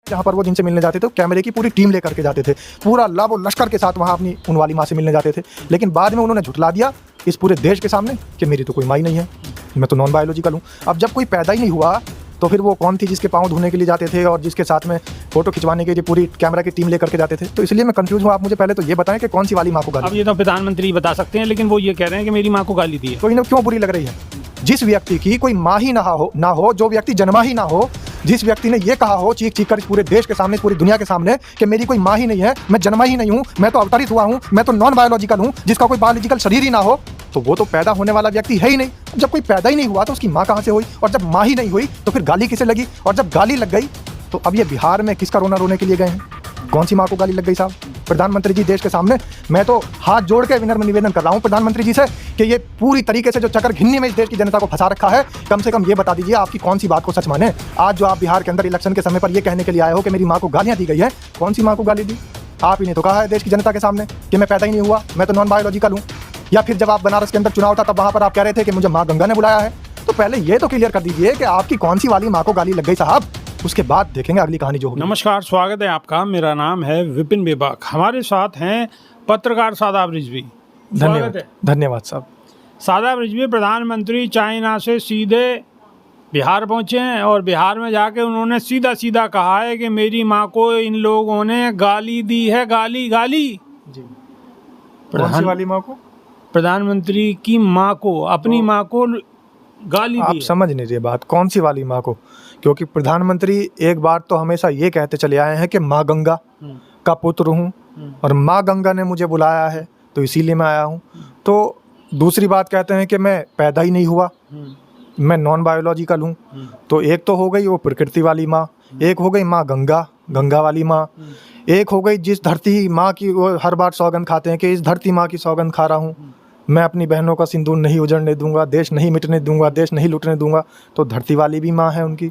जहाँ पर वो जिनसे मिलने जाते थे तो कैमरे की पूरी टीम लेकर के जाते थे, पूरा लाभ और लश्कर के साथ वहाँ अपनी उन वाली माँ से मिलने जाते थे। लेकिन बाद में उन्होंने झुठला दिया इस पूरे देश के सामने कि मेरी तो कोई माँ ही नहीं है, मैं तो नॉन बायोलॉजिकल हूँ। अब जब कोई पैदा ही नहीं हुआ तो फिर वो कौन थी जिसके पाँव धोने के लिए जाते थे और जिसके साथ में फोटो खिंचवाने के लिए पूरी कैमरा की टीम लेकर के जाते थे? तो इसलिए मैं कंफ्यूज हूँ। आप मुझे पहले तो ये बताएं कि कौन सी वाली माँ को गाली? अब ये तो प्रधानमंत्री बता सकते हैं, लेकिन वो ये कह रहे हैं कि मेरी माँ को गाली दी है। तो इन्हें क्यों बुरी लग रही है? जिस व्यक्ति की कोई माँ ही ना हो, जो व्यक्ति जन्मा ही ना हो, जिस व्यक्ति ने ये कहा हो चीख चीख कर पूरे देश के सामने, पूरी दुनिया के सामने कि मेरी कोई माँ ही नहीं है, मैं जन्मा ही नहीं हूँ, मैं तो अवतरित हुआ हूँ, मैं तो नॉन बायोलॉजिकल हूँ, जिसका कोई बायोलॉजिकल शरीर ही ना हो, तो वो तो पैदा होने वाला व्यक्ति है ही नहीं। जब कोई पैदा ही नहीं हुआ तो उसकी माँ कहाँ से हुई? और जब माँ ही नहीं हुई तो फिर गाली किसे लगी? और जब गाली लग गई तो अब ये बिहार में किसका रोना रोने के लिए गए हैं? कौन सी माँ को गाली लग गई साहब? प्रधानमंत्री जी देश के सामने मैं तो हाथ जोड़ के विनम्र निवेदन कर रहा हूँ प्रधानमंत्री जी से कि ये पूरी तरीके से जो चक्कर घिन्नी में इस देश की जनता को फंसा रखा है, कम से कम ये बता दीजिए आपकी कौन सी बात को सच माने। आज जो आप बिहार के अंदर इलेक्शन के समय पर ये कहने के लिए आए हो कि मेरी माँ को गालियाँ दी गई है, कौन सी माँ को गाली दी? आप ही ने तो कहा है देश की जनता के सामने कि मैं पैदा ही नहीं हुआ, मैं तो नॉन बायोलॉजिकल हूँ। या फिर जब आप बनारस के अंदर चुनाव था तब वहाँ पर आप कह रहे थे कि मुझे माँ गंगा ने बुलाया है। तो पहले ये तो क्लियर कर दीजिए कि आपकी कौन सी वाली माँ को गाली लग गई साहब, उसके बाद देखेंगे अगली कहानी जो होगी। नमस्कार, स्वागत है आपका। मेरा नाम है विपिन बेबाक। हमारे साथ हैं पत्रकार सादाब रिजवी। धन्यवाद साहब। सादाब रिजवी प्रधानमंत्री चाइना से सीधे बिहार पहुंचे हैं और बिहार में जाके उन्होंने सीधा सीधा कहा है कि मेरी माँ को इन लोगों ने गाली दी है। गाली जी। कौन सी वाली माँ को? प्रधानमंत्री की माँ को, अपनी माँ को गाली दी। आप समझ नहीं रहे बात, कौन सी वाली माँ को? क्योंकि प्रधानमंत्री एक बार तो हमेशा ये कहते चले आए हैं कि माँ गंगा का पुत्र हूँ और माँ गंगा ने मुझे बुलाया है तो इसीलिए मैं आया हूँ। तो दूसरी बात कहते हैं कि मैं पैदा ही नहीं हुआ, मैं नॉन बायोलॉजिकल हूँ। तो एक तो हो गई वो प्रकृति वाली माँ, एक हो गई माँ गंगा वाली माँ, एक हो गई जिस धरती माँ की वो हर बार सौगंध खाते हैं कि इस धरती माँ की सौगंध खा रहा हूँ, मैं अपनी बहनों का सिंदूर नहीं उजड़ने दूंगा, देश नहीं मिटने दूंगा, देश नहीं लूटने दूंगा। तो धरती वाली भी माँ है उनकी।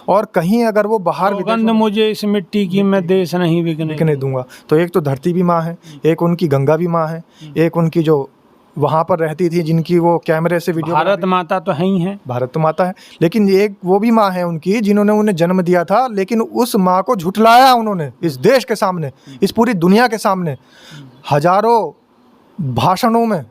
और कहीं अगर वो बाहर मुझे इस मिट्टी की मैं देश नहीं बिकने दूंगा, तो एक तो धरती भी माँ है, एक उनकी गंगा भी माँ है, एक उनकी जो वहाँ पर रहती थी जिनकी वो कैमरे से वीडियो, भारत माता तो है ही है, भारत तो माता है, लेकिन एक वो भी माँ है उनकी जिन्होंने उन्हें जन्म दिया था, लेकिन उस माँ को झुठलाया उन्होंने इस देश के सामने, इस पूरी दुनिया के सामने। हजारों भाषणों में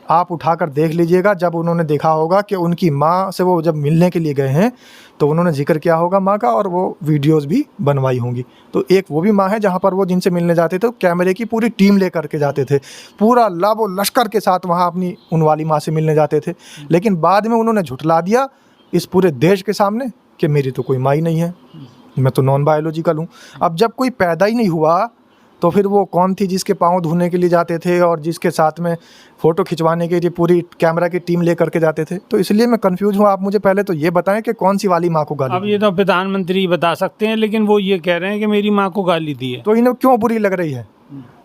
आप उठाकर देख लीजिएगा, जब उन्होंने देखा होगा कि उनकी माँ से वो जब मिलने के लिए गए हैं तो उन्होंने जिक्र किया होगा माँ का और वो वीडियोस भी बनवाई होंगी। तो एक वो भी माँ है जहाँ पर वो जिनसे मिलने जाते थे कैमरे की पूरी टीम लेकर के जाते थे, पूरा लाभ और लश्कर के साथ वहाँ अपनी उन वाली माँ से मिलने जाते थे। लेकिन बाद में उन्होंने झुठला दिया इस पूरे देश के सामने कि मेरी तो कोई माँ ही नहीं है, मैं तो नॉन बायोलॉजिकल हूँ। अब जब कोई पैदा ही नहीं हुआ तो फिर वो कौन थी जिसके पाँव धोने के लिए जाते थे और जिसके साथ में फ़ोटो खिंचवाने के लिए पूरी कैमरा की टीम ले करके जाते थे? तो इसलिए मैं कंफ्यूज हूँ। आप मुझे पहले तो ये बताएं कि कौन सी वाली माँ को गाली? अब ये तो प्रधानमंत्री बता सकते हैं, लेकिन वो ये कह रहे हैं कि मेरी माँ को गाली दी है। तो इन्हें क्यों बुरी लग रही है?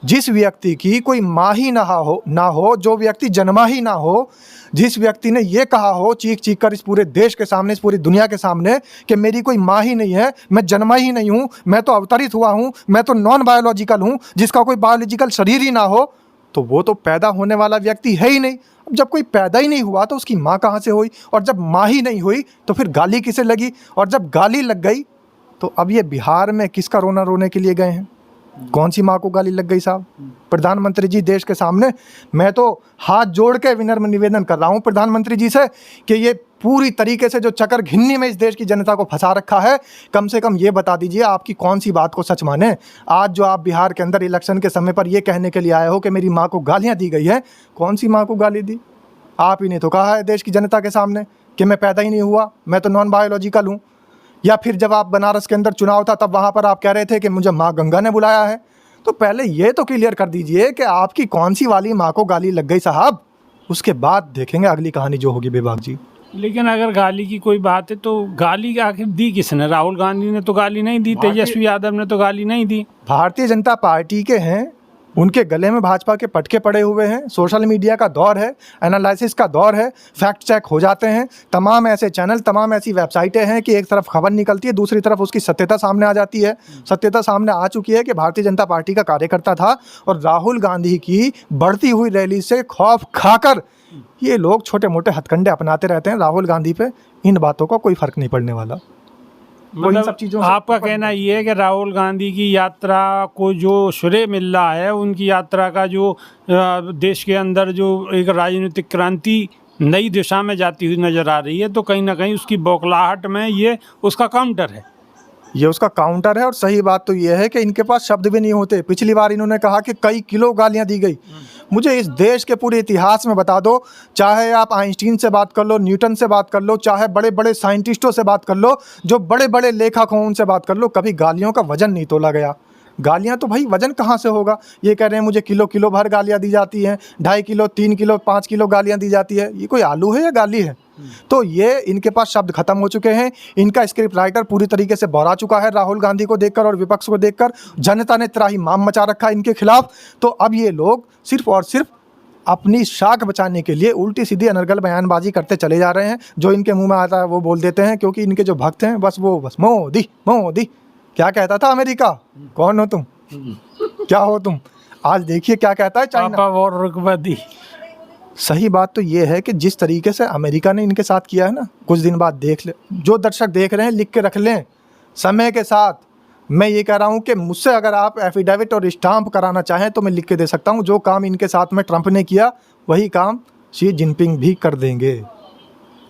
जिस व्यक्ति की कोई माँ ही ना हो, जो व्यक्ति जन्मा ही ना हो, जिस व्यक्ति ने ये कहा हो चीख चीख कर इस पूरे देश के सामने, इस पूरी दुनिया के सामने कि मेरी कोई माँ ही नहीं है, मैं जन्मा ही नहीं हूँ, मैं तो अवतरित हुआ हूँ, मैं तो नॉन बायोलॉजिकल हूँ, जिसका कोई बायोलॉजिकल शरीर ही ना हो, तो वो तो पैदा होने वाला व्यक्ति है ही नहीं। अब जब कोई पैदा ही नहीं हुआ तो उसकी माँ कहाँ से हुई? और जब माँ ही नहीं हुई तो फिर गाली किसे लगी? और जब गाली लग गई तो अब ये बिहार में किसका रोना रोने के लिए गए हैं? कौन सी माँ को गाली लग गई साहब? प्रधानमंत्री जी देश के सामने मैं तो हाथ जोड़ के विनम्र निवेदन कर रहा हूँ प्रधानमंत्री जी से कि ये पूरी तरीके से जो चक्कर घिन्नी में इस देश की जनता को फंसा रखा है, कम से कम ये बता दीजिए आपकी कौन सी बात को सच माने। आज जो आप बिहार के अंदर इलेक्शन के समय पर ये कहने के लिए आए हो कि मेरी माँ को गालियाँ दी गई है, कौन सी माँ को गाली दी? आप ही ने तो कहा है देश की जनता के सामने कि मैं पैदा ही नहीं हुआ, मैं तो नॉन बायोलॉजिकल हूँ। या फिर जब आप बनारस के अंदर चुनाव था तब वहाँ पर आप कह रहे थे कि मुझे माँ गंगा ने बुलाया है। तो पहले ये तो क्लियर कर दीजिए कि आपकी कौन सी वाली माँ को गाली लग गई साहब, उसके बाद देखेंगे अगली कहानी जो होगी बेबाक जी। लेकिन अगर गाली की कोई बात है तो गाली आखिर दी किसने? राहुल गांधी ने तो गाली नहीं दी, तेजस्वी यादव ने तो गाली नहीं दी। भारतीय जनता पार्टी के हैं, उनके गले में भाजपा के पटके पड़े हुए हैं। सोशल मीडिया का दौर है, एनालिसिस का दौर है, फैक्ट चेक हो जाते हैं। तमाम ऐसे चैनल, तमाम ऐसी वेबसाइटें हैं कि एक तरफ खबर निकलती है, दूसरी तरफ उसकी सत्यता सामने आ जाती है। सत्यता सामने आ चुकी है कि भारतीय जनता पार्टी का कार्यकर्ता था और राहुल गांधी की बढ़ती हुई रैली से खौफ खाकर ये लोग छोटे मोटे हथकंडे अपनाते रहते हैं। राहुल गांधी पे इन बातों का कोई फर्क नहीं पड़ने वाला। वो इन सब चीज़ों से आपका ऊपर कहना ये है कि राहुल गांधी की यात्रा को जो श्रेय मिल रहा है, उनकी यात्रा का जो देश के अंदर जो एक राजनीतिक क्रांति नई दिशा में जाती हुई नजर आ रही है, तो कहीं ना कहीं उसकी बौखलाहट में ये उसका काउंटर है। ये उसका काउंटर है। और सही बात तो ये है कि इनके पास शब्द भी नहीं होते। पिछली बार इन्होंने कहा कि कई किलो गालियां दी गई। मुझे इस देश के पूरे इतिहास में बता दो, चाहे आप आइंस्टीन से बात कर लो, न्यूटन से बात कर लो, चाहे बड़े बड़े साइंटिस्टों से बात कर लो, जो बड़े बड़े लेखक हों उनसे बात कर लो, कभी गालियों का वजन नहीं तोला गया। गालियां तो भाई वजन कहाँ से होगा। ये कह रहे हैं मुझे किलो किलो भर गालियां दी जाती हैं, 2.5 किलो 3 किलो 5 किलो गालियां दी जाती है। ये कोई आलू है या गाली है? तो ये इनके पास शब्द खत्म हो चुके हैं। इनका स्क्रिप्ट राइटर पूरी तरीके से बौरा चुका है राहुल गांधी को देखकर और विपक्ष को देखकर। जनता ने त्राही माम मचा रखा है इनके खिलाफ। तो अब ये लोग सिर्फ और सिर्फ अपनी शाख बचाने के लिए उल्टी सीधी अनर्गल बयानबाजी करते चले जा रहे हैं। जो इनके मुंह में आता है वो बोल देते हैं, क्योंकि इनके जो भक्त हैं बस मोदी मोदी। क्या कहता था अमेरिका? कौन हो तुम? क्या हो तुम? आज देखिए क्या कहता है चाइना। पापा और रुकबदी। सही बात तो ये है कि जिस तरीके से अमेरिका ने इनके साथ किया है ना, कुछ दिन बाद देख ले, जो दर्शक देख रहे हैं लिख के रख लें समय के साथ। मैं ये कह रहा हूँ कि मुझसे अगर आप एफिडेविट और स्टाम्प कराना चाहें तो मैं लिख के दे सकता हूँ। जो काम इनके साथ में ट्रंप ने किया वही काम शी जिनपिंग भी कर देंगे।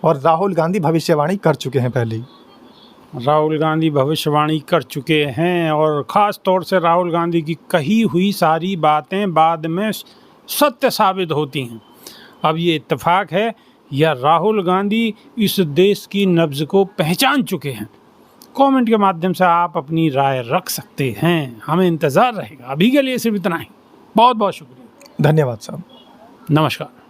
और राहुल गांधी भविष्यवाणी कर चुके हैं पहले ही। राहुल गांधी भविष्यवाणी कर चुके हैं, और ख़ास तौर से राहुल गांधी की कही हुई सारी बातें बाद में सत्य साबित होती हैं। अब ये इत्तेफाक है या राहुल गांधी इस देश की नब्ज़ को पहचान चुके हैं? कमेंट के माध्यम से आप अपनी राय रख सकते हैं, हमें इंतज़ार रहेगा। अभी के लिए सिर्फ इतना ही। बहुत बहुत शुक्रिया, धन्यवाद साहब। नमस्कार।